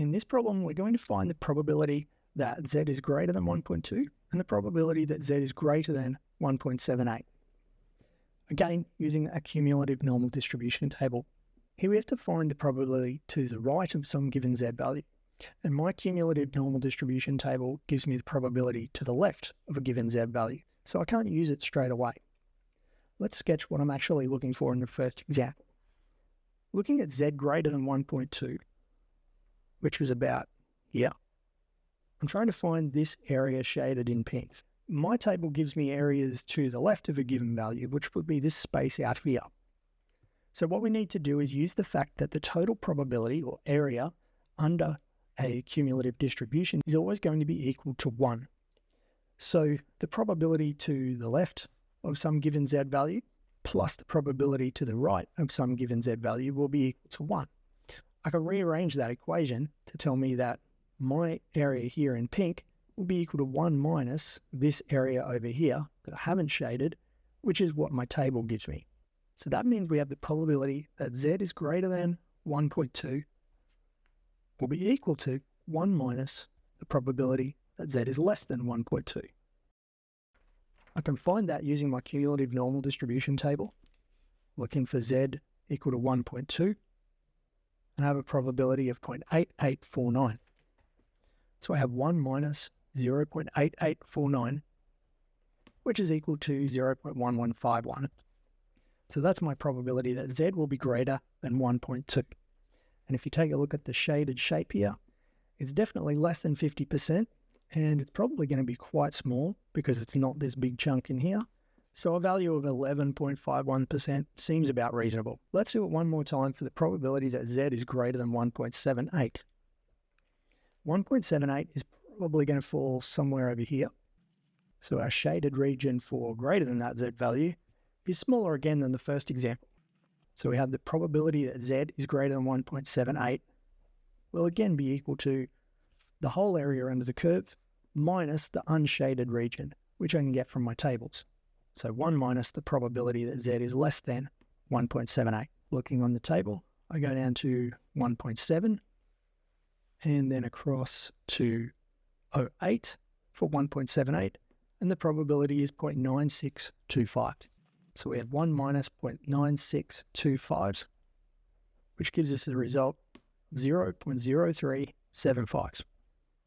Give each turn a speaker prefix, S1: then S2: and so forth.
S1: In this problem, we're going to find the probability that z is greater than 1.2 and the probability that z is greater than 1.78. Again, using a cumulative normal distribution table. Here we have to find the probability to the right of some given z value. And my cumulative normal distribution table gives me the probability to the left of a given z value. So I can't use it straight away. Let's sketch what I'm actually looking for in the first example. Looking at z greater than 1.2, which was about here, I'm trying to find this area shaded in pink. My table gives me areas to the left of a given value, which would be this space out here. So what we need to do is use the fact that the total probability or area under a cumulative distribution is always going to be equal to 1. So the probability to the left of some given z value plus the probability to the right of some given z value will be equal to 1. I can rearrange that equation to tell me that my area here in pink will be equal to 1 minus this area over here that I haven't shaded, which is what my table gives me. So that means we have the probability that z is greater than 1.2 will be equal to 1 minus the probability that z is less than 1.2. I can find that using my cumulative normal distribution table, looking for z equal to 1.2, and I have a probability of 0.8849. So I have 1 minus 0.8849, which is equal to 0.1151. So that's my probability that z will be greater than 1.2. And if you take a look at the shaded shape here, it's definitely less than 50%, and it's probably going to be quite small because it's not this big chunk in here. So a value of 11.51% seems about reasonable. Let's do it one more time for the probability that z is greater than 1.78. 1.78 is probably going to fall somewhere over here. So our shaded region for greater than that z value is smaller again than the first example. So we have the probability that z is greater than 1.78 will again be equal to the whole area under the curve minus the unshaded region, which I can get from my tables. So 1 minus the probability that z is less than 1.78. Looking on the table, I go down to 1.7 and then across to 0.8 for 1.78, and the probability is 0.9625. So we have 1 minus 0.9625, which gives us the result of 0.0375.